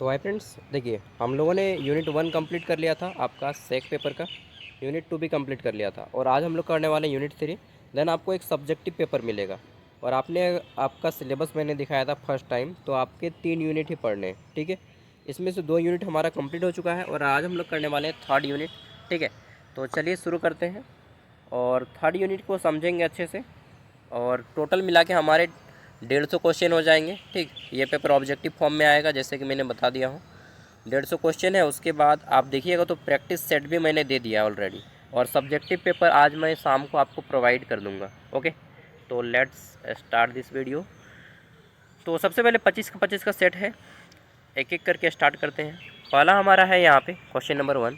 तो hi friends, देखिए हम लोगों ने यूनिट 1 कंप्लीट कर लिया था आपका सेक पेपर का। यूनिट 2 भी कंप्लीट कर लिया था और आज हम लोग करने वाले यूनिट 3। देन आपको एक सब्जेक्टिव पेपर मिलेगा और आपका सिलेबस मैंने दिखाया था फर्स्ट टाइम, तो आपके 3 यूनिट ही पढ़ने हैं, ठीक है। इसमें से 2 यूनिट हमारा कंप्लीट हो चुका है और आज हम लोग करने वाले हैं थर्ड यूनिट, ठीक है। तो चलिए शुरू करते हैं और थर्ड यूनिट को समझेंगे अच्छे से। और टोटल मिला के हमारे 150 क्वेश्चन हो जाएंगे, ठीक। ये पेपर ऑब्जेक्टिव फॉर्म में आएगा जैसे कि मैंने बता दिया हूँ। 150 क्वेश्चन है। उसके बाद आप देखिएगा तो प्रैक्टिस सेट भी मैंने दे दिया ऑलरेडी और सब्जेक्टिव पेपर आज मैं शाम को आपको प्रोवाइड कर दूंगा। ओके, तो लेट्स स्टार्ट दिस वीडियो। तो सबसे पहले 25 का सेट है, एक एक करके स्टार्ट करते हैं। पहला हमारा है यहाँ पे क्वेश्चन नंबर 1,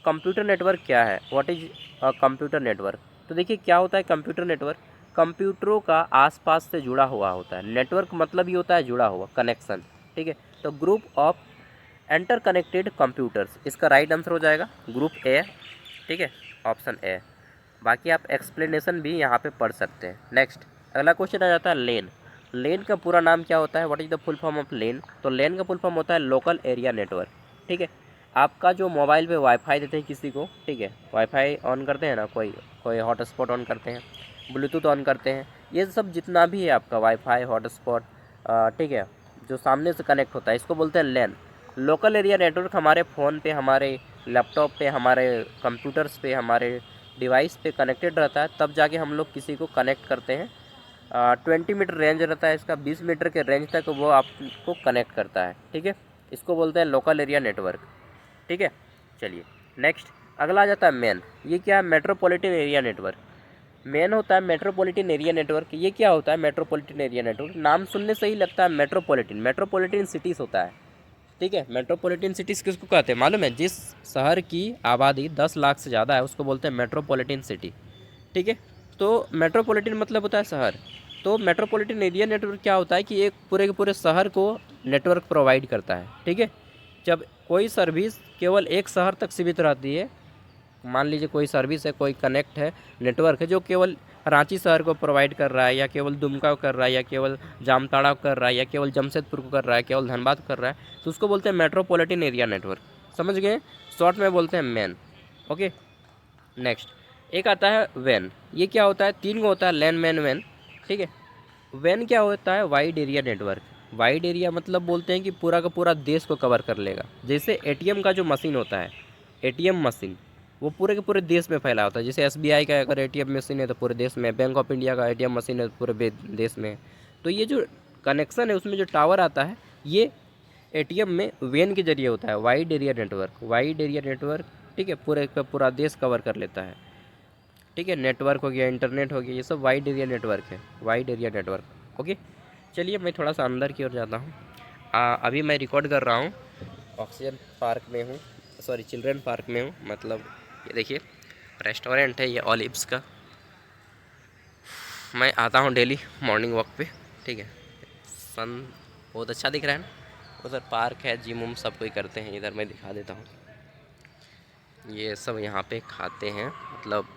कंप्यूटर नेटवर्क क्या है, what is a computer network. तो देखिए क्या होता है कंप्यूटर नेटवर्क। कंप्यूटरों का आसपास से जुड़ा हुआ होता है। नेटवर्क मतलब ही होता है जुड़ा हुआ, कनेक्शन, ठीक है। तो group of inter connected computers, इसका राइट आंसर हो जाएगा ग्रुप ए, ठीक है, ऑप्शन ए। बाकी आप एक्सप्लेनेशन भी यहाँ पे पढ़ सकते हैं। नेक्स्ट अगला क्वेश्चन आ जाता है लेन। लेन का पूरा नाम क्या होता है, what is the full form of LAN. तो लेन का फुल फॉर्म होता है लोकल एरिया नेटवर्क, ठीक है। आपका जो मोबाइल पे वाईफाई देते हैं किसी को, ठीक है, वाईफाई ऑन करते हैं ना, कोई कोई हॉटस्पॉट ऑन करते हैं, ब्लूटूथ ऑन करते हैं, ये सब जितना भी है आपका वाईफाई हॉटस्पॉट, ठीक है, जो सामने से कनेक्ट होता है, इसको बोलते हैं लैन। लोकल एरिया नेटवर्क हमारे फ़ोन पे, हमारे लैपटॉप पे, हमारे कंप्यूटर्स पे, हमारे डिवाइस पे कनेक्टेड रहता है, तब जाके हम लोग किसी को कनेक्ट करते हैं। 20 मीटर रेंज रहता है इसका, 20 मीटर के रेंज तक वो आपको कनेक्ट करता है, ठीक है। इसको बोलते हैं लोकल एरिया नेटवर्क, ठीक है। चलिए नेक्स्ट अगला आ जाता है मेन। ये क्या है, मेट्रोपॉलिटन एरिया नेटवर्क। मेन होता है मेट्रोपॉलिटन एरिया नेटवर्क। ये क्या होता है मेट्रोपॉलिटन एरिया नेटवर्क, नाम सुनने से ही लगता है मेट्रोपॉलिटन, मेट्रोपॉलिटन सिटीज़ होता है, ठीक है। मेट्रोपॉलिटन सिटीज़ किसको कहते हैं मालूम है, जिस शहर की आबादी 10 लाख से ज़्यादा है उसको बोलते हैं मेट्रोपॉलिटन सिटी, ठीक है। तो मेट्रोपॉलिटन मतलब होता है शहर। तो मेट्रोपॉलिटन एरिया नेटवर्क क्या होता है कि एक पूरे के पूरे शहर को नेटवर्क प्रोवाइड करता है, ठीक है। जब कोई सर्विस केवल एक शहर तक सीमित रहती है, मान लीजिए कोई सर्विस है, कोई कनेक्ट है, नेटवर्क है जो केवल रांची शहर को प्रोवाइड कर रहा है, या केवल दुमका को कर रहा है, या केवल जामताड़ा को कर रहा है, या केवल जमशेदपुर को कर रहा है, केवल धनबाद को कर रहा है, तो उसको बोलते हैं मेट्रोपॉलिटन एरिया नेटवर्क। समझ गए, शॉर्ट में बोलते हैं मैन। ओके, नेक्स्ट एक आता है वैन। ये क्या होता है, 3 को होता है, लैन मैन वैन, ठीक है। वैन क्या होता है, wide area network. Wide area मतलब बोलते हैं कि पूरा का पूरा देश को कवर कर लेगा। जैसे एटीएम का जो मशीन होता है, एटीएम मशीन, वो पूरे के पूरे देश में फैला होता है। जैसे एसबीआई का अगर एटीएम मशीन है तो पूरे देश में, बैंक ऑफ इंडिया का एटीएम मशीन है तो पूरे देश में। तो ये जो कनेक्शन है उसमें जो टावर आता है, ये एटीएम में वैन के जरिए होता है, wide area network. Wide area network, ठीक है, पूरे का पूरा देश कवर कर लेता है, ठीक है। नेटवर्क हो गया, इंटरनेट हो गया, ये सब वाइड एरिया नेटवर्क है, वाइड एरिया नेटवर्क। ओके, चलिए मैं थोड़ा सा अंदर की ओर जाता हूँ। अभी मैं रिकॉर्ड कर रहा हूँ, ऑक्सीजन पार्क में हूँ, सॉरी चिल्ड्रन पार्क में हूँ। मतलब ये देखिए रेस्टोरेंट है ये ऑलिव्स का। मैं आता हूँ डेली मॉर्निंग वॉक पे, ठीक है। सन बहुत अच्छा दिख रहा है ना, उधर पार्क है, जिम उम सब कोई करते हैं। इधर मैं दिखा देता हूँ, ये सब यहाँ पे खाते हैं, मतलब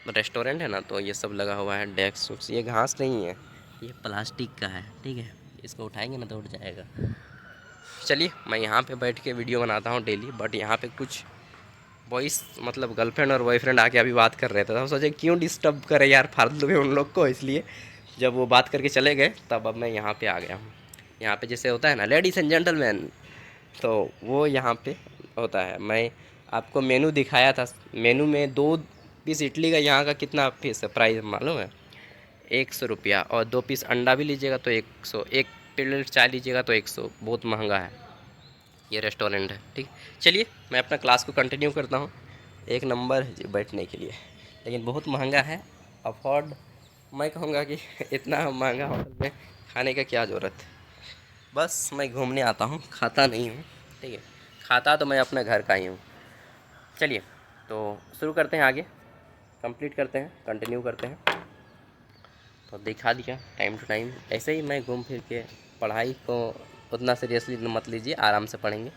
रेस्टोरेंट है ना, तो ये सब लगा हुआ है, डेस्क उस्क। ये घास नहीं है, ये प्लास्टिक का है, ठीक है। इसको उठाएंगे ना तो उठ जाएगा। चलिए मैं यहाँ पे बैठ के वीडियो बनाता हूँ डेली, बट यहाँ पे कुछ बॉयज़ मतलब गर्लफ्रेंड और बॉयफ्रेंड आके अभी बात कर रहे थे, तो हम सोचे क्यों डिस्टर्ब करें यार फालतू में उन लोग को। इसलिए जब वो बात करके चले गए तब अब मैं यहाँ पे आ गया हूँ। यहाँ पे जैसे होता है ना लेडीज़ एंड जेंटलमैन, तो वो यहाँ पे होता है। मैं आपको मेनू दिखाया था, मेनू में 2 पीस इडली का यहाँ का कितना फीस है, प्राइस मालूम है, 100 रुपया। और 2 पीस अंडा भी लीजिएगा तो 100, एक प्लेट चाय लीजिएगा तो 100। बहुत महंगा है ये रेस्टोरेंट है, ठीक। चलिए मैं अपना क्लास को कंटिन्यू करता हूँ। एक नंबर है जी बैठने के लिए, लेकिन बहुत महंगा है। अफोर्ड मैं कहूँगा कि इतना महंगा होटल में खाने का क्या ज़रूरत है। बस मैं घूमने आता हूँ, खाता नहीं हूँ, ठीक है। खाता तो मैं अपने घर का ही हूँ। चलिए तो शुरू करते हैं, आगे कंप्लीट करते हैं, कंटिन्यू करते हैं। तो दिखा दिया टाइम टू टाइम, ऐसे ही मैं घूम फिर के, पढ़ाई को उतना सीरियसली मत लीजिए, आराम से पढ़ेंगे।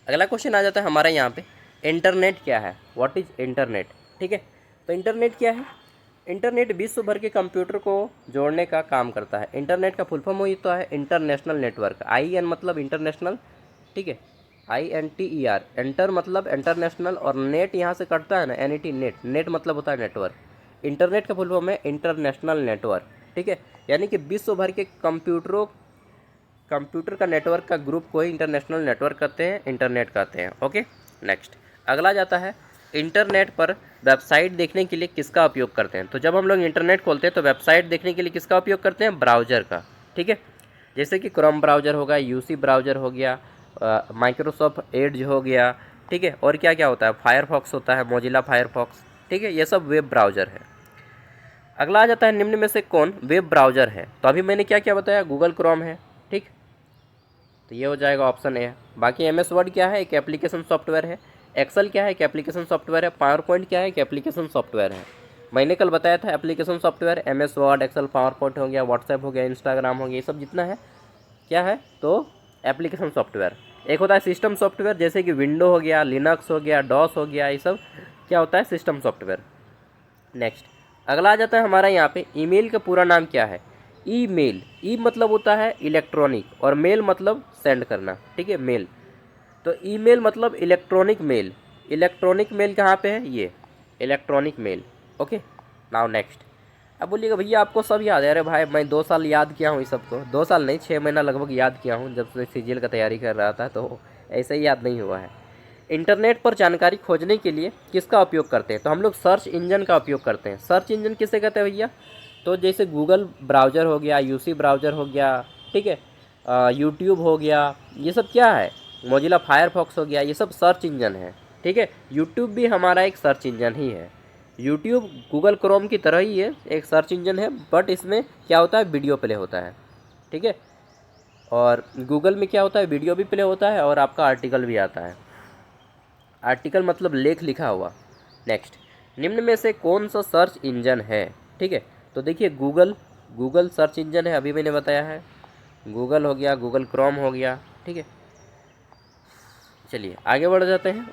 अगला क्वेश्चन आ जाता है हमारा यहाँ पे, इंटरनेट क्या है, व्हाट इज़ इंटरनेट, ठीक है। तो इंटरनेट क्या है, इंटरनेट विश्व भर के कंप्यूटर को जोड़ने का काम करता है। इंटरनेट का फुल फॉर्म होता है इंटरनेशनल नेटवर्क। IN मतलब इंटरनेशनल, ठीक है, INTER, एंटर मतलब इंटरनेशनल, और नेट यहाँ से कटता है ना, NET, नेट, नेट मतलब होता है नेटवर्क। इंटरनेट का फुल फॉर्म है इंटरनेशनल नेटवर्क, ठीक है, यानी कि विश्व भर के कंप्यूटर का नेटवर्क का ग्रुप को ही इंटरनेशनल नेटवर्क कहते हैं, इंटरनेट कहते हैं। ओके, नेक्स्ट अगला जाता है, इंटरनेट पर वेबसाइट देखने के लिए किसका उपयोग करते हैं। तो जब हम लोग इंटरनेट खोलते हैं तो वेबसाइट देखने के लिए किसका उपयोग करते हैं, ब्राउज़र का, ठीक है, जैसे कि क्रोम ब्राउज़र होगा, UC ब्राउज़र हो गया, माइक्रोसॉफ्ट एड्ज हो गया, ठीक है, और क्या क्या होता है, फायरफॉक्स होता है, मोजिला फायरफॉक्स, ठीक है, ये सब वेब ब्राउज़र है। अगला आ जाता है, निम्न में से कौन वेब ब्राउज़र है। तो अभी मैंने क्या क्या बताया, गूगल क्रोम है, ठीक, तो ये हो जाएगा ऑप्शन ए। बाकी MS वर्ड क्या है, एक एप्लीकेशन सॉफ्टवेयर है। एक्सेल क्या है, एक एप्लीकेशन सॉफ्टवेयर है। पावर पॉइंट क्या है, एक एप्लीकेशन सॉफ्टवेयर है। मैंने कल बताया था application software MS Word, Excel, PowerPoint हो गया, व्हाट्सएप हो गया, इंस्टाग्राम हो गया, ये सब जितना है क्या है, तो एप्लीकेशन सॉफ्टवेयर। एक होता है सिस्टम सॉफ्टवेयर, जैसे कि विंडो हो गया, लिनक्स हो गया, डॉस हो गया, ये सब क्या होता है, सिस्टम सॉफ्टवेयर। नेक्स्ट अगला आ जाता है हमारा यहाँ पे, ईमेल का पूरा नाम क्या है। ईमेल, ई मतलब होता है इलेक्ट्रॉनिक, और मेल मतलब सेंड करना, ठीक है, मेल। तो ईमेल मतलब इलेक्ट्रॉनिक मेल। इलेक्ट्रॉनिक मेल कहाँ पे है, ये electronic mail. Okay, now next. अब बोलिएगा भैया आपको सब याद है। अरे भाई मैं 2 साल याद किया हूँ इस सबको, 2 साल नहीं, 6 महीना लगभग याद किया हूँ, जब से CGL का तैयारी कर रहा था, तो ऐसे ही याद नहीं हुआ है। इंटरनेट पर जानकारी खोजने के लिए किसका उपयोग करते हैं। तो हम लोग सर्च इंजन का उपयोग करते हैं। सर्च इंजन किसे कहते हैं भैया, तो जैसे गूगल ब्राउज़र हो गया, UC ब्राउज़र हो गया, ठीक है, यूट्यूब हो गया, ये सब क्या है, मोजिला फायरफॉक्स हो गया, ये सब सर्च इंजन है, ठीक है। यूट्यूब भी हमारा एक सर्च इंजन ही है। यूट्यूब गूगल क्रोम की तरह ही है, एक सर्च इंजन है, बट इसमें क्या होता है, वीडियो प्ले होता है, ठीक है, और गूगल में क्या होता है, वीडियो भी प्ले होता है और आपका आर्टिकल भी आता है। आर्टिकल मतलब लेख लिखा हुआ। नेक्स्ट, निम्न में से कौन सा सर्च इंजन है, ठीक है, तो देखिए गूगल सर्च इंजन है, अभी मैंने बताया है, गूगल हो गया, गूगल क्रोम हो गया, ठीक है। चलिए आगे बढ़ जाते हैं।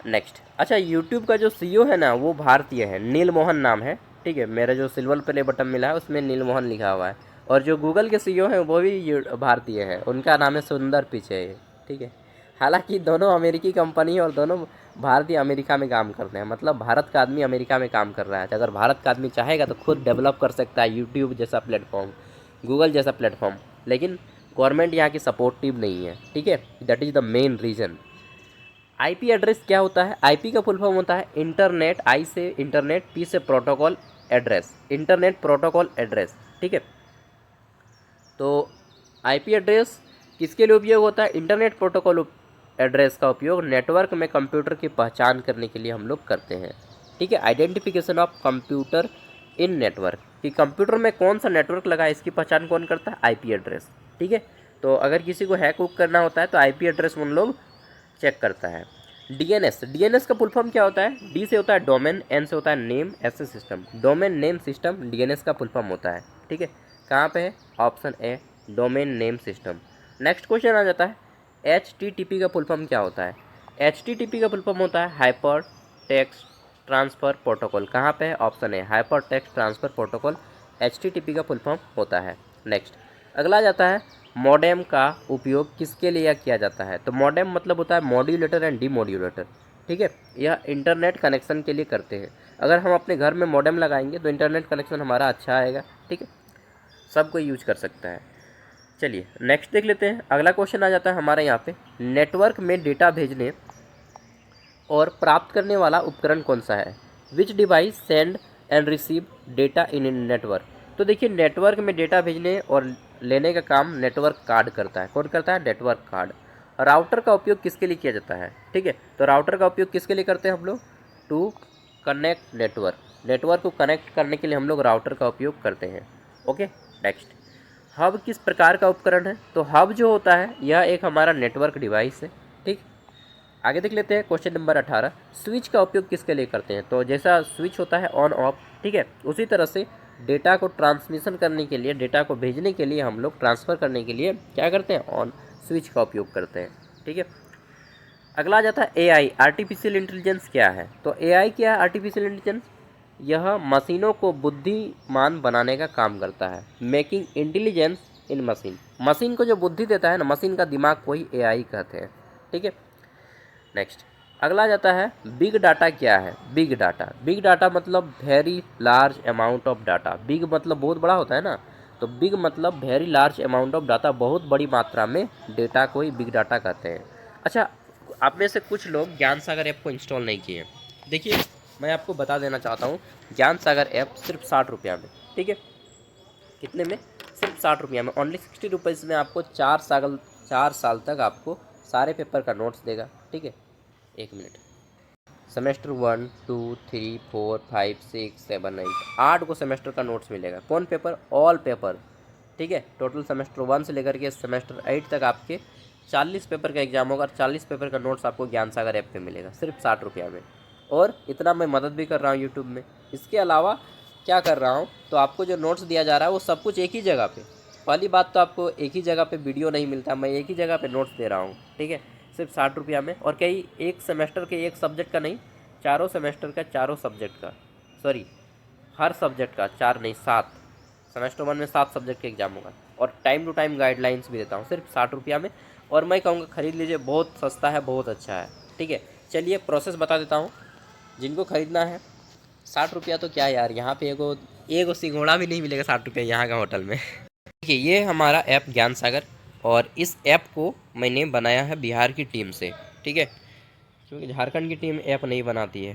नेक्स्ट, अच्छा, यूट्यूब का जो CEO है ना, वो भारतीय है, नील मोहन नाम है, ठीक है, मेरा जो सिल्वर प्ले बटन मिला है उसमें नील मोहन लिखा हुआ है। और जो गूगल के CEO हैं वो भी भारतीय है, उनका नाम है सुंदर पिचै, ठीक है। हालांकि दोनों अमेरिकी कंपनी है और दोनों भारतीय अमेरिका में काम करते हैं, मतलब भारत का आदमी अमेरिका में काम कर रहा है। तो अगर भारत का आदमी चाहेगा तो खुद डेवलप कर सकता है यूट्यूब जैसा प्लेटफॉर्म, गूगल जैसा प्लेटफॉर्म, लेकिन गवर्नमेंट यहाँ की सपोर्टिव नहीं है, ठीक है, that is the main reason. IP address क्या होता है, IP का फुल फॉर्म होता है इंटरनेट, I से इंटरनेट, P से protocol, address, internet protocol address, ठीक है। तो IP एड्रेस किसके लिए उपयोग होता है, इंटरनेट प्रोटोकॉल एड्रेस का उपयोग नेटवर्क में कंप्यूटर की पहचान करने के लिए हम लोग करते हैं, ठीक है। Identification of computer in network, कि कंप्यूटर में कौन सा नेटवर्क लगा है इसकी पहचान कौन करता है, IP एड्रेस, ठीक है। तो अगर किसी को हैक वुक करना होता है तो IP एड्रेस उन लोग चेक करता है। DNS का फुल फॉर्म क्या होता है, D से होता है डोमेन, N से होता है नेम, S से system, domain name system DNS का फुल फॉर्म होता है, ठीक है। कहाँ पे है, option A, domain name system. Next question आ जाता है, HTTP का फुल फॉर्म क्या होता है। HTTP का फुल फॉर्म होता है हाइपर टेक्स्ट ट्रांसफ़र प्रोटोकॉल। कहाँ पे है, ऑप्शन ए, hyper text transfer protocol HTTP का फुल फॉर्म होता है। नेक्स्ट अगला आ जाता है, मॉडेम का उपयोग किसके लिए किया जाता है। तो मॉडेम मतलब होता है मॉड्यूलेटर एंड डीमॉड्यूलेटर, ठीक है, यह इंटरनेट कनेक्शन के लिए करते हैं। अगर हम अपने घर में मॉडेम लगाएंगे तो इंटरनेट कनेक्शन हमारा अच्छा आएगा, ठीक है, सब कोई यूज कर सकता है। चलिए नेक्स्ट देख लेते हैं। अगला क्वेश्चन आ जाता है हमारे यहाँ पे, नेटवर्क में डेटा भेजने और प्राप्त करने वाला उपकरण कौन सा है। विच device send and receive data in network. तो देखिए नेटवर्क में डेटा भेजने और लेने का काम नेटवर्क कार्ड करता है। कौन करता है, नेटवर्क कार्ड। राउटर का उपयोग किसके लिए किया जाता है, ठीक है, तो राउटर का उपयोग किसके लिए करते हैं हम लोग, टू कनेक्ट नेटवर्क, नेटवर्क को कनेक्ट करने के लिए हम लोग राउटर का उपयोग करते हैं। ओके, नेक्स्ट, हब किस प्रकार का उपकरण है। तो हब जो होता है यह एक हमारा नेटवर्क डिवाइस है, ठीक। आगे देख लेते हैं क्वेश्चन नंबर 18, स्विच का उपयोग किसके लिए करते हैं। तो जैसा स्विच होता है ऑन ऑफ, ठीक है, उसी तरह से डेटा को ट्रांसमिशन करने के लिए, डेटा को भेजने के लिए हम लोग ट्रांसफ़र करने के लिए क्या करते हैं, ऑन स्विच का उपयोग करते हैं, ठीक है। अगला आ जाता है AI, आर्टिफिशियल इंटेलिजेंस क्या है। तो AI क्या है, आर्टिफिशियल इंटेलिजेंस, यह मशीनों को बुद्धिमान बनाने का काम करता है, मेकिंग इंटेलिजेंस इन मशीन। मशीन को जो बुद्धि देता है ना, मशीन का दिमाग को ही एआई कहते हैं। ठीक है, नेक्स्ट अगला जाता है बिग डाटा। क्या है बिग डाटा? बिग डाटा मतलब very large amount of data. Big मतलब बहुत बड़ा होता है ना, तो बिग मतलब very large amount of data, बहुत बड़ी मात्रा में डेटा को ही बिग डाटा कहते हैं। अच्छा, आप में से कुछ लोग ज्ञान सागर ऐप को इंस्टॉल नहीं किए। देखिए, मैं आपको बता देना चाहता हूँ, ज्ञान सागर ऐप सिर्फ 60 रुपया में। ठीक है, कितने में? सिर्फ 60 रुपया में, ओनली 60 रुपीज़ में आपको 4 साल तक आपको सारे पेपर का नोट्स देगा। ठीक है, एक मिनट। सेमेस्टर 1, 2, 3, 4, 5, 6, 7, 8, 8 को सेमेस्टर का नोट्स मिलेगा। कौन पेपर? All paper. ठीक है, टोटल सेमेस्टर 1 से लेकर के सेमेस्टर 8 तक आपके 40 पेपर का एग्जाम होगा। 40 पेपर का नोट्स आपको ज्ञान सागर ऐप पे मिलेगा सिर्फ 60 रुपया में। और इतना मैं मदद भी कर रहा हूँ यूट्यूब में। इसके अलावा क्या कर रहा हूँ, तो आपको जो नोट्स दिया जा रहा है वो सब कुछ एक ही जगह पे। पहली बात तो आपको एक ही जगह पे वीडियो नहीं मिलता, मैं एक ही जगह पे नोट्स दे रहा हूँ। ठीक है, सिर्फ 60 रुपया में। और कई एक सेमेस्टर के एक सब्जेक्ट का नहीं, चारों सेमेस्टर का चारों सब्जेक्ट का, सॉरी हर सब्जेक्ट का 4 नहीं 7। सेमेस्टर 1 में 7 सब्जेक्ट का एग्जाम होगा। और टाइम टू टाइम गाइडलाइंस भी देता हूँ सिर्फ 60 रुपया में। और मैं कहूँगा खरीद लीजिए, बहुत सस्ता है, बहुत अच्छा है। ठीक है, चलिए प्रोसेस बता देता हूँ जिनको खरीदना है। 60 रुपया तो क्या यार, यहाँ पे एगो सिंघोड़ा भी नहीं मिलेगा 60 रुपया यहाँ का होटल में। देखिए, ये हमारा ऐप ज्ञान सागर, और इस ऐप को मैंने बनाया है बिहार की टीम से। ठीक है, क्योंकि झारखंड की टीम ऐप नहीं बनाती है।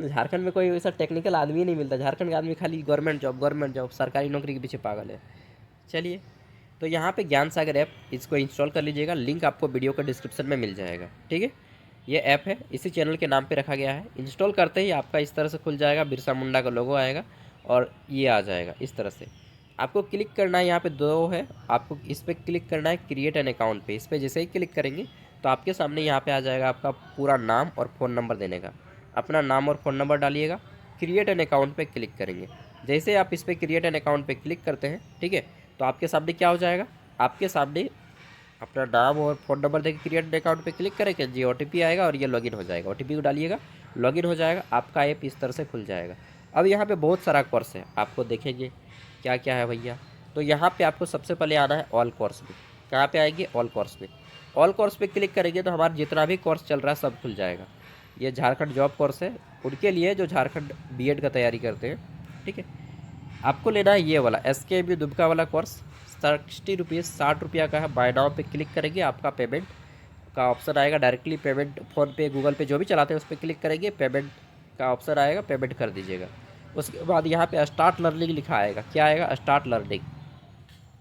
झारखंड में कोई वैसा टेक्निकल आदमी नहीं मिलता। झारखंड का आदमी खाली गवर्नमेंट जॉब सरकारी नौकरी के पीछे पागल है। चलिए, तो यहाँ पे ज्ञान सागर ऐप, इसको इंस्टॉल कर लीजिएगा। लिंक आपको वीडियो के डिस्क्रिप्शन में मिल जाएगा। ठीक है, ये ऐप है, इसी चैनल के नाम पे रखा गया है। इंस्टॉल करते ही आपका इस तरह से खुल जाएगा, बिरसा मुंडा का लोगो आएगा और ये आ जाएगा इस तरह से। आपको क्लिक करना है, यहाँ पे 2 है, आपको इस पर क्लिक करना है क्रिएट एन अकाउंट पे। इस पर जैसे ही क्लिक करेंगे तो आपके सामने यहाँ पे आ जाएगा आपका पूरा नाम और फ़ोन नंबर देने का। अपना नाम और फ़ोन नंबर डालिएगा, क्रिएट एन अकाउंट पे क्लिक करेंगे। जैसे आप इस पर क्रिएट एन अकाउंट पे क्लिक करते हैं, ठीक है, तो आपके सामने क्या हो जाएगा, आपके सामने अपना नाम और फ़ोन नंबर देकर क्रिएट अकाउंट पे क्लिक करेंगे जी, OTP आएगा और ये लॉगिन हो जाएगा। OTP को डालिएगा, लॉगिन हो जाएगा, आपका ऐप इस तरह से खुल जाएगा। अब यहाँ पे बहुत सारा कोर्स है, आपको देखेंगे क्या क्या है भैया। तो यहाँ पे आपको सबसे पहले आना है ऑल कोर्स में। कहाँ पे आएंगे? ऑल कोर्स में। ऑल कोर्स पे क्लिक करेंगे तो हमारा जितना भी कोर्स चल रहा है सब खुल जाएगा। ये झारखंड जॉब कोर्स है, उनके लिए जो झारखंड BEd का तैयारी करते हैं। ठीक है, आपको लेना है ये वाला SKB दुबका वाला कोर्स, 60 रुपीज़, 60 रुपया का है। बाय नाउ पे क्लिक करेंगे, आपका पेमेंट का ऑप्शन आएगा। डायरेक्टली पेमेंट फ़ोनपे गूगल पे जो भी चलाते हैं उस पर क्लिक करेंगे, पेमेंट का ऑप्शन आएगा, पेमेंट कर दीजिएगा। उसके बाद यहाँ पे स्टार्ट लर्निंग लिखा आएगा। क्या आएगा? Start learning.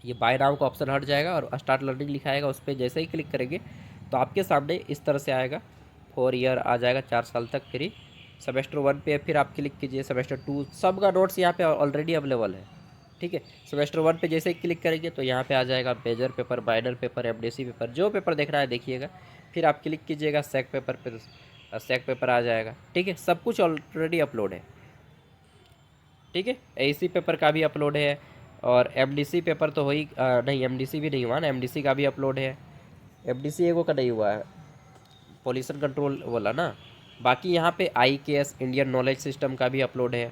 ये बाय नाउ का ऑप्शन हट जाएगा और स्टार्ट लर्निंग लिखा आएगा। उस पर जैसे ही क्लिक करेंगे तो आपके सामने इस तरह से आएगा, 4 ईयर आ जाएगा, 4 साल तक फ्री। सेमेस्टर 1 पे फिर आप क्लिक कीजिए, सेमेस्टर 2 सब का नोट्स यहाँ पे ऑलरेडी अवेलेबल है। ठीक है, सेमेस्टर 1 पे जैसे ही क्लिक करेंगे तो यहाँ पे आ जाएगा major paper, minor paper, MDC paper, जो पेपर देख रहा है देखिएगा। फिर आप क्लिक कीजिएगा सेक पेपर, फिर सेक पेपर आ जाएगा। ठीक है, सब कुछ ऑलरेडी अपलोड है। ठीक है, AC पेपर का भी अपलोड है और MDC पेपर तो नहीं, MDC भी नहीं हुआ ना, MDC का भी अपलोड है। MDC एगो का नहीं हुआ है, पोल्यूशन कंट्रोल वाला ना। बाकी यहाँ पे IKS इंडियन नॉलेज सिस्टम का भी अपलोड है।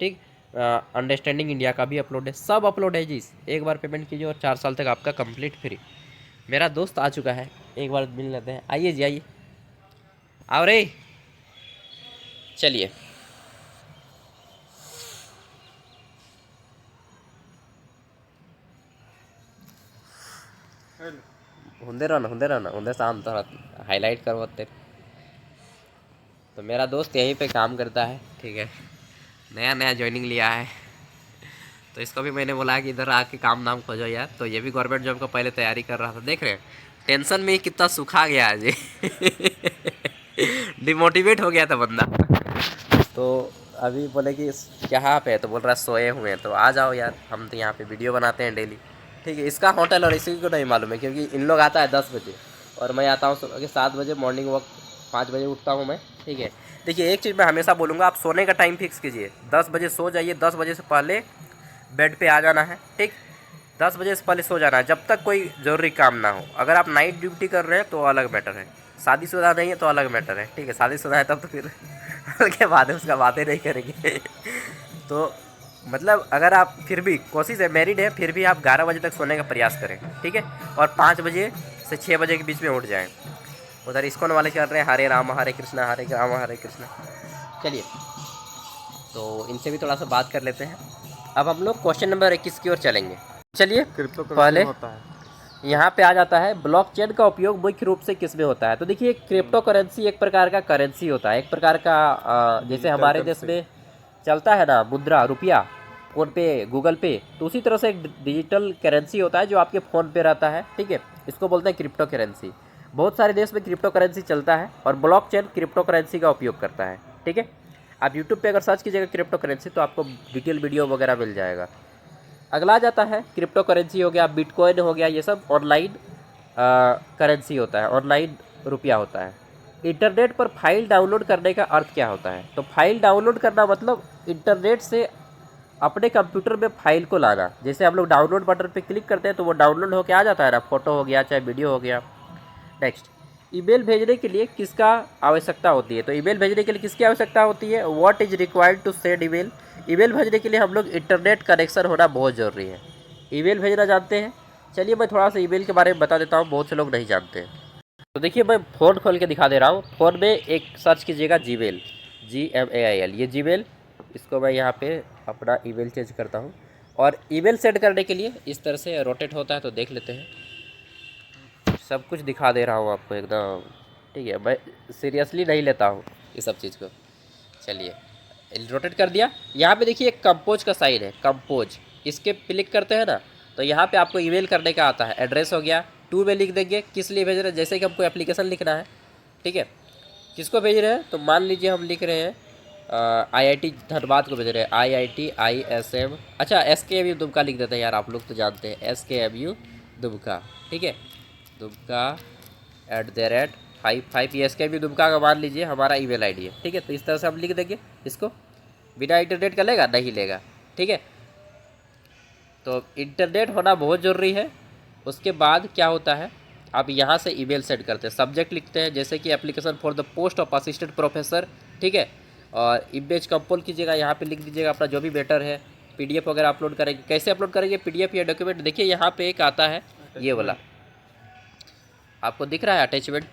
ठीक, अंडरस्टैंडिंग इंडिया का भी अपलोड है, सब अपलोड है जी। एक बार पेमेंट कीजिए और 4 साल तक आपका कंप्लीट फ्री। मेरा दोस्त आ चुका है, एक बार मिल लेते हैं। आइए जी, आइए, आओ रे, चलिए। ਹੁੰਦੇ रहना ਹੁੰਦੇ शाम थोड़ा हाईलाइट करवाते। तो मेरा दोस्त यहीं पे काम करता है। ठीक है, नया नया ज्वाइनिंग लिया है, तो इसको भी मैंने बोला कि इधर आके काम नाम खोजो यार। तो ये भी गवर्नमेंट जॉब का पहले तैयारी कर रहा था। देख रहे हैं टेंशन में कितना सूखा गया है जी। डिमोटिवेट हो गया था बंदा। तो अभी बोले कि कहाँ पे है, तो बोल रहा है सोए हुए हैं। तो आ जाओ यार, हम तो यहाँ पे वीडियो बनाते हैं डेली। ठीक है, इसका होटल और इसी को नहीं मालूम है, क्योंकि इन लोग आता है 10 बजे और मैं आता हूँ सुबह के 7 बजे। मॉर्निंग वॉक 5 बजे उठता हूँ मैं। ठीक है, देखिए एक चीज़ मैं हमेशा बोलूँगा, आप सोने का टाइम फिक्स कीजिए। 10 बजे सो जाइए, 10 बजे से पहले बेड पे आ जाना है। ठीक, 10 बजे से पहले सो जाना है, जब तक कोई ज़रूरी काम ना हो। अगर आप नाइट ड्यूटी कर रहे हैं तो अलग मैटर है, शादीशुदा नहीं है तो अलग मैटर है। ठीक है, शादीशुदा है तब तो फिर के बाद उसका बातें नहीं करेंगे। तो मतलब अगर आप फिर भी कोशिश है, मैरिड है, फिर भी आप 11 बजे तक सोने का प्रयास करें, ठीक है। और 5 बजे से 6 बजे के बीच में उठ जाएं। उधर इस्कॉन वाले चल रहे हैं हरे राम हरे कृष्णा हरे राम हरे कृष्णा। चलिए, तो इनसे भी थोड़ा सा बात कर लेते हैं। अब हम लोग क्वेश्चन नंबर 21 की ओर चलेंगे। चलिए, पहले यहाँ पे आ जाता है ब्लॉकचेन का उपयोग मुख्य रूप से किस में होता है। तो देखिए, क्रिप्टो करेंसी एक प्रकार का करेंसी होता है, एक प्रकार का जैसे हमारे देश में चलता है ना मुद्रा, रुपया, फ़ोन पे, गूगल पे, तो उसी तरह से एक डिजिटल करेंसी होता है जो आपके फ़ोन पे रहता है, ठीक है। इसको बोलते हैं क्रिप्टो करेंसी। बहुत सारे देश में क्रिप्टो करेंसी चलता है और ब्लॉकचेन क्रिप्टो करेंसी का उपयोग करता है, ठीक है। आप यूट्यूब पे अगर सर्च कीजिएगा क्रिप्टो करेंसी तो आपको डिटेल वीडियो वगैरह मिल जाएगा। अगला जाता है क्रिप्टो करेंसी हो गया, बिटकॉइन हो गया, ये सब ऑनलाइन करेंसी होता है, ऑनलाइन रुपया होता है। इंटरनेट पर फाइल डाउनलोड करने का अर्थ क्या होता है। तो फाइल डाउनलोड करना मतलब इंटरनेट से अपने कंप्यूटर में फाइल को लाना। जैसे हम लोग डाउनलोड बटन पे क्लिक करते हैं तो वो डाउनलोड होकर आ जाता है ना, फोटो हो गया चाहे वीडियो हो गया। नेक्स्ट, ईमेल भेजने के लिए किसका आवश्यकता होती है। तो ईमेल भेजने के लिए किसकी आवश्यकता होती है। What is required to send email. Email भेजने के लिए हम लोग इंटरनेट कनेक्शन होना बहुत ज़रूरी है। ईमेल भेजना जानते हैं। चलिए मैं थोड़ा सा ईमेल के बारे में बता देता हूँ, बहुत से लोग नहीं जानते हैं। तो देखिए, मैं फ़ोन खोल के दिखा दे रहा हूँ। फ़ोन में एक सर्च कीजिएगा जीमेल, GMAIL, ये जीमेल, इसको मैं यहाँ पे अपना ईमेल चेंज करता हूँ। और ईमेल सेंड करने के लिए इस तरह से रोटेट होता है, तो देख लेते हैं। सब कुछ दिखा दे रहा हूँ आपको एकदम, ठीक है। मैं सीरियसली नहीं लेता हूँ ये सब चीज़ को। चलिए, रोटेट कर दिया। यहाँ पे देखिए एक कंपोज का साइन है, कंपोज, इसके क्लिक करते हैं ना तो यहाँ पे आपको ईमेल करने का आता है। एड्रेस हो गया, टू में लिख देंगे किस लिए भेज रहे हैं। जैसे कि हमको एप्लीकेशन लिखना है, ठीक है, किसको भेज रहे हैं। तो मान लीजिए हम लिख रहे हैं IIT धनबाद को भेज रहे हैं, IIT ISM, अच्छा SKMU दुमका लिख देते हैं यार, आप लोग तो जानते हैं SKMU दुमका, ठीक है, दुमका @55, ये SKMU दुमका का मान लीजिए हमारा ईमेल आईडी है, ठीक है। तो इस तरह से हम लिख देंगे इसको। बिना इंटरनेट का लेगा नहीं लेगा, ठीक है। तो इंटरनेट होना बहुत ज़रूरी है। उसके बाद क्या होता है, आप यहाँ से ईमेल सेंड करते हैं, सब्जेक्ट लिखते हैं जैसे कि application for the post of assistant professor, ठीक है। और इमेज कंपोज कीजिएगा, यहाँ पे लिख दीजिएगा अपना जो भी बेटर है। PDF वगैरह अपलोड करेंगे, कैसे अपलोड करेंगे PDF या डॉक्यूमेंट। देखिए यहाँ पे एक आता है ये वाला, आपको दिख रहा है अटैचमेंट,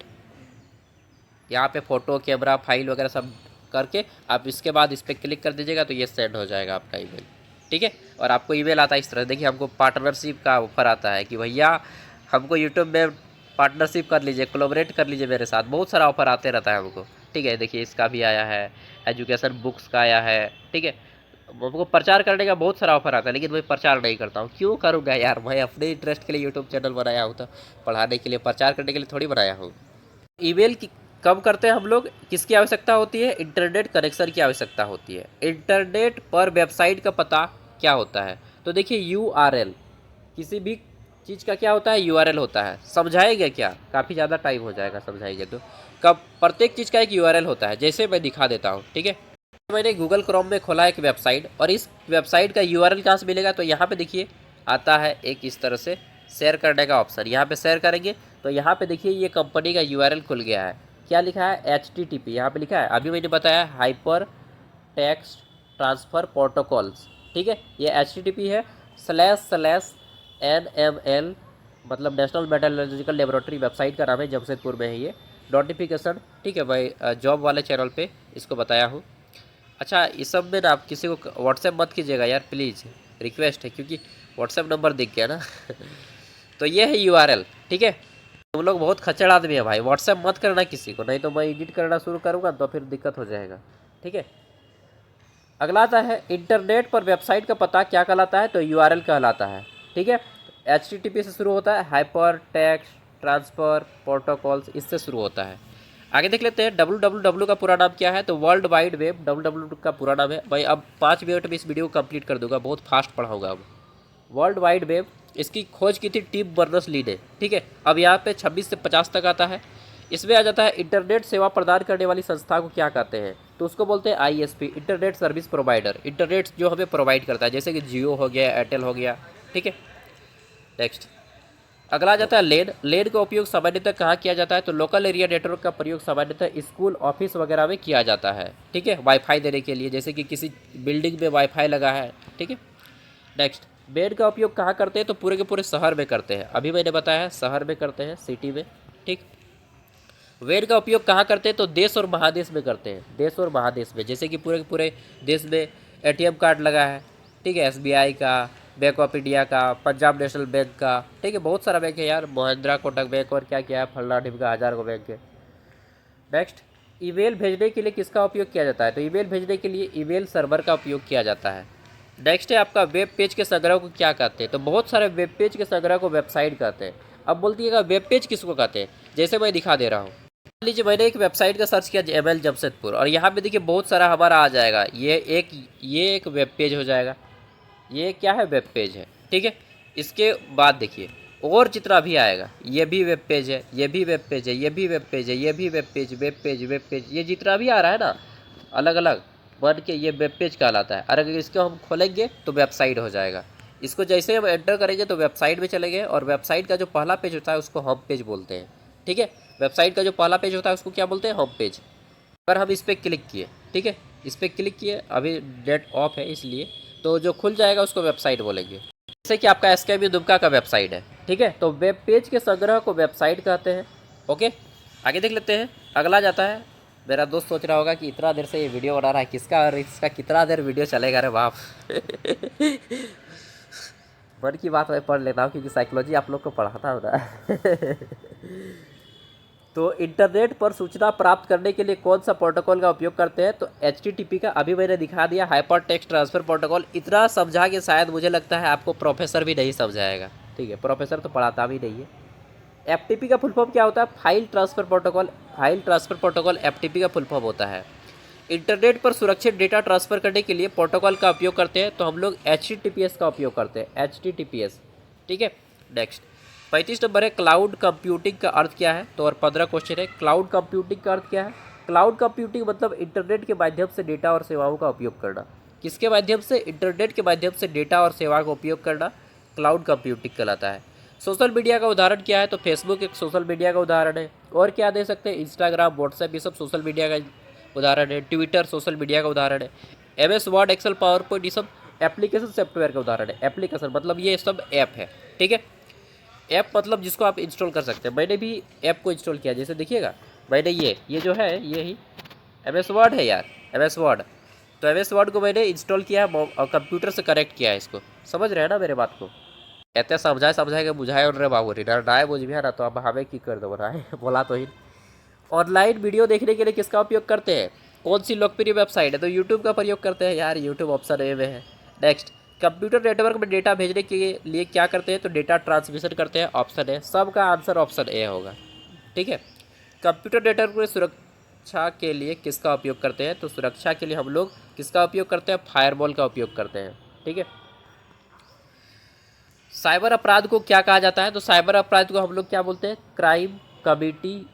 यहाँ पे फ़ोटो, कैमरा, फाइल वगैरह सब करके आप इसके बाद इस पर क्लिक कर दीजिएगा तो ये सेंड हो जाएगा आपका ईमेल, ठीक है। और आपको ईमेल आता है इस तरह। देखिए, हमको पार्टनरशिप का ऑफर आता है कि भैया हमको यूट्यूब में पार्टनरशिप कर लीजिए, कोलैबोरेट कर लीजिए मेरे साथ। बहुत सारा ऑफर आते रहता है हमको, ठीक है। देखिए इसका भी आया है, एजुकेशन बुक्स का आया है, ठीक है। हमको प्रचार करने का बहुत सारा ऑफर आता है, लेकिन मैं प्रचार नहीं करता हूँ। क्यों करूँगा यार, मैं अपने इंटरेस्ट के लिए यूट्यूब चैनल बनाया हूँ, तो पढ़ाने के लिए, प्रचार करने के लिए थोड़ी बनाया हूँ। ईमेल की कब करते हैं हम लोग, किसकी आवश्यकता होती है, इंटरनेट कनेक्शन की आवश्यकता होती है। इंटरनेट पर वेबसाइट का पता क्या होता है। तो देखिए URL, किसी भी चीज़ का क्या होता है, URL होता है। समझाएंगे क्या, काफ़ी ज़्यादा टाइम हो जाएगा समझाएंगे तो। कब प्रत्येक चीज़ का एक URL होता है, जैसे मैं दिखा देता हूँ, ठीक है। मैंने गूगल क्रोम में खोला एक वेबसाइट, और इस वेबसाइट का URL कहाँ से मिलेगा। तो यहाँ पे देखिए आता है एक इस तरह से शेयर करने का ऑप्शन, यहाँ पे शेयर करेंगे तो यहाँ पे देखिए ये कंपनी का URL खुल गया है। क्या लिखा है, HTTP यहाँ पे लिखा है। अभी मैंने बताया हाइपर टेक्स्ट ट्रांसफ़र प्रोटोकॉल्स, ठीक है। ये HTTP है //NML, मतलब नेशनल मेट्रोलॉजिकल लेबोरेटरी वेबसाइट का नाम है, जमशेदपुर में है ये। नोटिफिकेशन, ठीक है भाई, जॉब वाले चैनल पे इसको बताया हूँ। अच्छा, इस सब में ना आप किसी को व्हाट्सएप मत कीजिएगा यार प्लीज़, रिक्वेस्ट है, क्योंकि व्हाट्सएप नंबर दिख गया ना तो ये है URL, ठीक है। तुम लोग बहुत खच्चड़ आदमी है भाई, व्हाट्सएप मत करना किसी को, नहीं तो मैं एडिट करना शुरू करूँगा तो फिर दिक्कत हो जाएगा, ठीक है। अगला आता है इंटरनेट पर वेबसाइट का पता क्या कहलाता है। तो URL कहलाता है, ठीक है। HTTP से शुरू होता है, हाइपर टेक्स्ट ट्रांसफ़र प्रोटोकॉल्स, इससे शुरू होता है। आगे देख लेते हैं www का पूरा नाम क्या है। तो वर्ल्ड वाइड वेब www का पूरा नाम है। भाई अब 5 मिनट में इस वीडियो को कंप्लीट कर दूंगा, बहुत फास्ट पढ़ाऊंगा अब। वर्ल्ड वाइड वेब, इसकी खोज की थी टिम बर्नर्स-ली ने, ठीक है। अब यहाँ पे 26 से 50 तक आता है। इसमें आ जाता है इंटरनेट सेवा प्रदान करने वाली संस्था को क्या कहते हैं। तो उसको बोलते हैं ISP, internet service provider. Internet जो हमें प्रोवाइड करता है, जैसे कि जियो हो गया, एयरटेल हो गया, ठीक है। नेक्स्ट, अगला आ जाता है लेड। लेड का उपयोग सामान्यतः कहाँ किया जाता है? तो लोकल एरिया नेटवर्क का प्रयोग सामान्यतः स्कूल, ऑफिस वगैरह में किया जाता है। ठीक है, वाईफाई देने के लिए, जैसे कि किसी बिल्डिंग में वाईफाई लगा है। ठीक है। नेक्स्ट, बेड का उपयोग कहाँ करते हैं? तो पूरे के पूरे शहर में करते हैं। अभी मैंने बताया है शहर में करते हैं, सिटी में। ठीक। वेड का उपयोग कहाँ करते हैं? तो देश और महादेश में करते हैं, देश और महादेश में। जैसे कि पूरे के पूरे देश में एटीएम कार्ड लगा है। ठीक है, एसबीआई का, बैंक ऑफ इंडिया का, पंजाब नेशनल बैंक का। ठीक है, बहुत सारा बैंक है यार, महिंद्रा कोटक बैंक और क्या क्या है, फलना ढिमका, हज़ार को बैंक है। नेक्स्ट, ईमेल भेजने के लिए किसका उपयोग किया जाता है? तो ईमेल भेजने के लिए ईमेल सर्वर का उपयोग किया जाता है। नेक्स्ट है आपका वेब पेज के संग्रह को क्या कहते हैं? तो बहुत सारे वेब पेज के संग्रह को वेबसाइट कहते हैं। अब बोलतीएगा वेब पेज किसको कहते हैं? जैसे मैं दिखा दे रहा हूँ, मान लीजिए मैंने एक वेबसाइट का सर्च किया एमएल जमशेदपुर, और यहाँ पे देखिए बहुत सारा हमारा आ जाएगा। ये एक वेब पेज हो जाएगा। ये क्या है? वेब पेज है। ठीक है। इसके बाद देखिए और जितना भी आएगा, ये भी वेब पेज है, ये भी वेब पेज है, ये भी वेब पेज है, ये भी web page, web page, web page, ये जितना भी आ रहा है ना अलग अलग बन के, ये वेब पेज कहलाता है। और अगर इसको हम खोलेंगे तो वेबसाइट हो जाएगा। इसको जैसे हम एंटर करेंगे तो वेबसाइट में चले गए, और वेबसाइट का जो पहला पेज होता है उसको होम पेज बोलते हैं। ठीक है, वेबसाइट का जो पहला पेज होता है उसको क्या बोलते हैं? Home page. अगर हम इस पर क्लिक किए, ठीक है, इस पर क्लिक किए, अभी नेट ऑफ है इसलिए, तो जो खुल जाएगा उसको वेबसाइट बोलेंगे। जैसे कि आपका एसकेबी दुबका का वेबसाइट है। ठीक है, तो वेब पेज के संग्रह को वेबसाइट कहते हैं। ओके, आगे देख लेते हैं। अगला जाता है, मेरा दोस्त सोच रहा होगा कि इतना देर से ये वीडियो बना रहा है किसका, और इसका कितना देर वीडियो चलेगा रे बाप। मन की बात मैं पढ़ लेता हूँ क्योंकि साइकोलॉजी आप लोग को पढ़ाता हूँ ना। तो इंटरनेट पर सूचना प्राप्त करने के लिए कौन सा प्रोटोकॉल का उपयोग करते हैं? तो HTTP का अभी मैंने दिखा दिया, हाइपर टेक्स्ट ट्रांसफर प्रोटोकॉल। इतना समझा कि शायद मुझे लगता है आपको प्रोफेसर भी नहीं समझाएगा। ठीक है, प्रोफेसर तो पढ़ाता भी नहीं है। FTP का फुल फॉर्म क्या होता है? File transfer protocol. File transfer protocol FTP का फुल फॉर्म होता है। इंटरनेट पर सुरक्षित डेटा ट्रांसफर करने के लिए प्रोटोकॉल का उपयोग करते हैं, तो हम लोग HTTPS का उपयोग करते हैं, HTTPS। ठीक है। नेक्स्ट, 35 नंबर है, क्लाउड कंप्यूटिंग का अर्थ क्या है? तो और 15 क्वेश्चन है, क्लाउड कंप्यूटिंग का अर्थ क्या है? क्लाउड कंप्यूटिंग मतलब इंटरनेट के माध्यम से डेटा और सेवाओं का उपयोग करना। किसके माध्यम से? इंटरनेट के माध्यम से डेटा और सेवा का उपयोग करना क्लाउड कंप्यूटिंग कहलाता है। सोशल मीडिया का उदाहरण क्या है? तो फेसबुक एक सोशल मीडिया का उदाहरण है। और क्या दे सकते हैं? इंस्टाग्राम, व्हाट्सएप, ये सब सोशल मीडिया का उदाहरण है। ट्विटर सोशल मीडिया का उदाहरण है। MS Word, Excel, PowerPoint, ये सब एप्लीकेशन सॉफ्टवेयर का उदाहरण है। एप्लीकेशन मतलब ये सब ऐप है। ठीक है, ऐप मतलब जिसको आप इंस्टॉल कर सकते हैं। मैंने भी ऐप को इंस्टॉल किया, जैसे देखिएगा मैंने ये जो है ये ही MS वर्ड है यार, MS वर्ड। तो MS वर्ड को मैंने इंस्टॉल किया है और कंप्यूटर से कनेक्ट किया है इसको। समझ रहे हैं ना मेरे बात को? कहते समझाए के बुझाए और रे बाबू नाए बुझ भी है ना, तो अब हमें की कर दो बनाए। बोला तो ही। ऑनलाइन वीडियो देखने के लिए किसका उपयोग करते हैं? कौन सी लोकप्रिय वेबसाइट है? तो यूट्यूब का प्रयोग करते हैं यार, यूट्यूब ऑप्शन ए में है। नेक्स्ट, कंप्यूटर नेटवर्क में डेटा भेजने के लिए क्या करते हैं? तो डेटा ट्रांसमिशन करते हैं, ऑप्शन ए। सबका आंसर ऑप्शन ए होगा। ठीक है। कंप्यूटर नेटवर्क में सुरक्षा के लिए किसका उपयोग करते हैं? तो सुरक्षा के लिए हम लोग किसका उपयोग करते हैं? फायरवॉल का उपयोग करते हैं। ठीक है। साइबर अपराध को क्या कहा जाता है? तो साइबर अपराध को हम लोग क्या बोलते हैं? Crime committee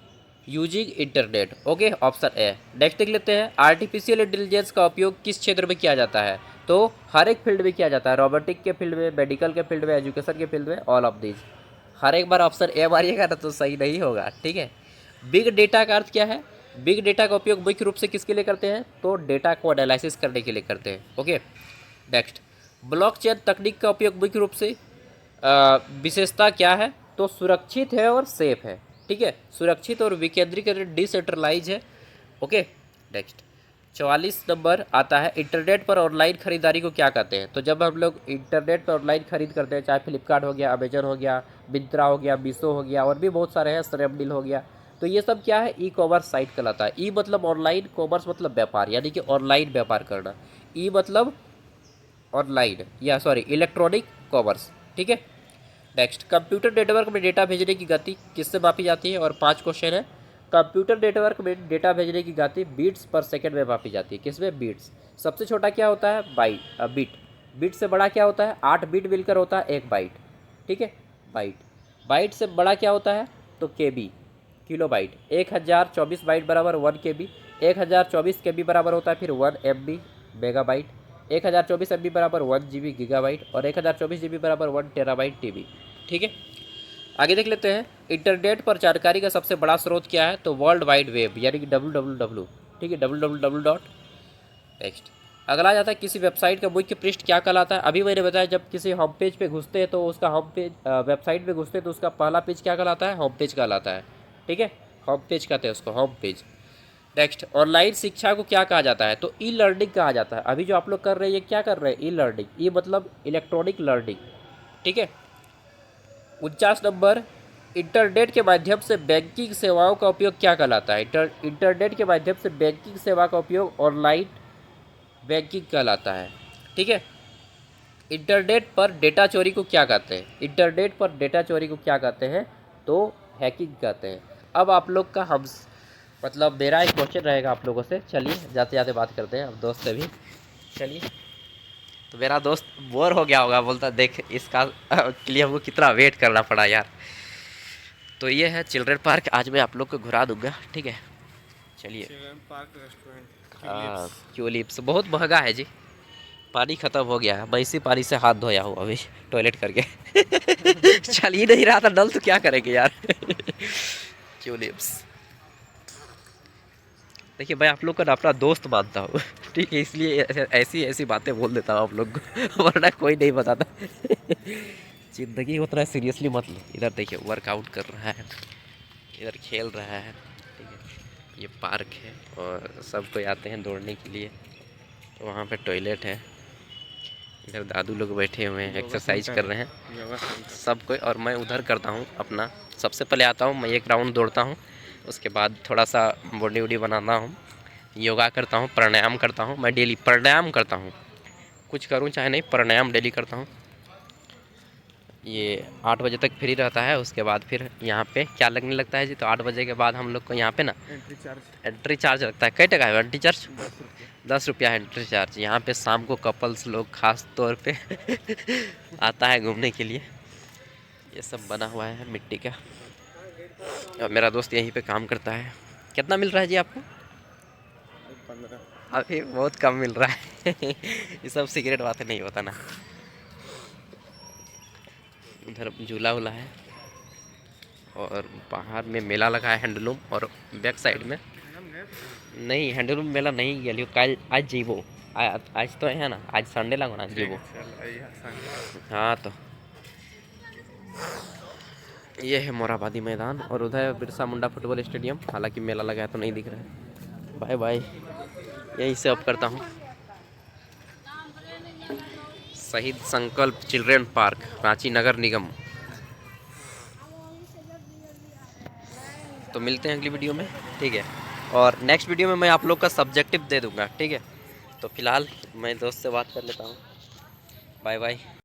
using internet. Okay, option A. Next देख लेते हैं, आर्टिफिशियल इंटेलिजेंस का उपयोग किस क्षेत्र में किया जाता है? तो हर एक फील्ड में किया जाता है। रोबोटिक के फील्ड में, मेडिकल के फील्ड में, एजुकेशन के फील्ड में, ऑल ऑफ दीज। हर एक बार ऑप्शन ए मारिएगा ना तो सही नहीं होगा। ठीक है। बिग डेटा का अर्थ क्या है? बिग डेटा का उपयोग मुख्य रूप से किसके लिए करते हैं? तो डेटा को एनालिसिस करने के लिए करते हैं। ओके। नेक्स्ट, ब्लॉकचेन तकनीक का उपयोग मुख्य रूप से विशेषता क्या है? तो सुरक्षित है और सेफ है। ठीक है, सुरक्षित और विकेंद्रीकृत, डिसेंट्रलाइज है। ओके। नेक्स्ट, 44 नंबर आता है, इंटरनेट पर ऑनलाइन खरीदारी को क्या कहते हैं? तो जब हम लोग इंटरनेट पर ऑनलाइन खरीद करते हैं, चाहे फ्लिपकार्ट हो गया, अमेजन हो गया, मिंत्रा हो गया, मीशो हो गया, और भी बहुत सारे हैं, स्नैपडील हो गया, तो ये सब क्या है? ई कॉमर्स साइट कहलाता है। ई मतलब ऑनलाइन, कॉमर्स मतलब व्यापार, यानी कि ऑनलाइन व्यापार करना। ई मतलब ऑनलाइन, या सॉरी इलेक्ट्रॉनिक कॉमर्स। ठीक है। नेक्स्ट, कंप्यूटर नेटवर्क में डेटा भेजने की गति किससे मापी जाती है? और 5 क्वेश्चन है, कंप्यूटर नेटवर्क में डेटा भेजने की गति बीट्स पर सेकंड में मापी जाती है। किसमें? बीट्स। सबसे छोटा क्या होता है? बिट। बिट से बड़ा क्या होता है? 8 बिट मिलकर होता है 1 बाइट। ठीक है, बाइट। बाइट से बड़ा क्या होता है? तो KB, किलो बाइट। 1024 बाइट बराबर 1 KB। 1024 KB बराबर होता है फिर 1 MB, मेगा बाइट। 1024 MB बराबर 1 GB, गीगाबाइट। और 1024 GB बराबर 1 टेराबाइट TB। ठीक है। आगे देख लेते हैं, इंटरनेट पर जानकारी का सबसे बड़ा स्रोत क्या है? तो वर्ल्ड वाइड वेब, यानी कि www, ठीक है, www। नेक्स्ट अगला जाता है, किसी वेबसाइट का मुख्य पृष्ठ क्या कहलाता है? अभी मैंने बताया जब किसी होम पेज पे घुसते हैं तो उसका होम पेज, वेबसाइट पे घुसते हैं तो उसका पहला पेज क्या कहलाता है? होम पेज कहलाता है, ठीक है, होम पेज कहते हैं उसको, होम पेज। नेक्स्ट, ऑनलाइन शिक्षा को क्या कहा जाता है? तो ई लर्निंग कहा जाता है। अभी जो आप लोग कर रहे हैं ये क्या कर रहे हैं? ई लर्निंग, ई मतलब इलेक्ट्रॉनिक लर्निंग, ठीक है। 49 नंबर, इंटरनेट के माध्यम से बैंकिंग सेवाओं का उपयोग क्या कहलाता है? इंटरनेट के माध्यम से बैंकिंग सेवा का उपयोग ऑनलाइन बैंकिंग कहलाता है, ठीक है। इंटरनेट पर डेटा चोरी को क्या कहते हैं? इंटरनेट पर डेटा चोरी को क्या कहते हैं? तो हैकिंग कहते हैं। अब आप लोग का हम मतलब मेरा एक क्वेश्चन रहेगा आप लोगों से, चलिए जाते जाते बात करते हैं अब दोस्त से भी, चलिए। तो मेरा दोस्त बोर हो गया होगा, बोलता देख इसका के लिए हमको कितना वेट करना पड़ा यार। तो ये है चिल्ड्रन पार्क, आज मैं आप लोग को घुरा दूंगा, ठीक है, चलिए। चिल्ड्रन पार्क रेस्टोरेंट हाँ, ट्यूलिप्स बहुत महंगा है जी, पानी ख़त्म हो गया है, मैं इसी पानी से हाथ धोया हूँ अभी टॉयलेट करके चल ही नहीं रहा था नल, तो क्या करेंगे यार ट्यूलिप्स। देखिए मैं आप लोग का ना अपना दोस्त मानता हूँ ठीक है, इसलिए ऐसी ऐसी बातें बोल देता हूँ आप लोग को वरना कोई नहीं बताता ज़िंदगी उतना सीरियसली मत लो। इधर देखिए वर्कआउट कर रहा है, इधर खेल रहा है, ठीक है। ये पार्क है और सब कोई आते हैं दौड़ने के लिए। तो वहाँ पे टॉयलेट है, इधर दादू लोग बैठे हुए हैं एक्सरसाइज कर रहे हैं सब कोई, और मैं उधर करता हूँ अपना। सबसे पहले आता हूँ मैं, एक राउंड दौड़ता हूँ, उसके बाद थोड़ा सा बॉडी वॉडी बनाता हूँ, योगा करता हूँ, प्राणायाम करता हूँ। मैं डेली प्राणायाम करता हूँ, कुछ करूँ चाहे नहीं, प्राणायाम डेली करता हूँ। ये 8 बजे तक फ्री रहता है, उसके बाद फिर यहाँ पे क्या लगने लगता है जी? तो 8 बजे के बाद हम लोग को यहाँ पे ना एंट्री चार्ज लगता है। कई टका है एंट्री चार्ज? 10 रुपया है एंट्री चार्ज। यहाँ पे शाम को कपल्स लोग खास तौर पे आता है घूमने के लिए। ये सब बना हुआ है मिट्टी का, और मेरा दोस्त यहीं पे काम करता है। कितना मिल रहा है जी आपको? 15। अभी बहुत कम मिल रहा है ये सब सिगरेट बातें नहीं होता ना। उधर झूला वूला है, और बाहर में मेला लगा है हैंडलूम, और बैक साइड में नहीं हैंडलूम मेला नहीं गया कल, आज जीवो आज तो है ना, आज संडे लगो ना जीवो। हाँ तो ये है मोराबादी मैदान, और उधर बिरसा मुंडा फुटबॉल स्टेडियम। हालांकि मेला लगा है तो नहीं दिख रहा है। बाय बाय, यहीं से अब करता हूँ। शहीद संकल्प चिल्ड्रन पार्क, रांची नगर निगम। तो मिलते हैं अगली वीडियो में, ठीक है। और नेक्स्ट वीडियो में मैं आप लोग का सब्जेक्टिव दे दूंगा, ठीक है। तो फिलहाल मैं दोस्त से बात कर लेता हूँ। Bye bye.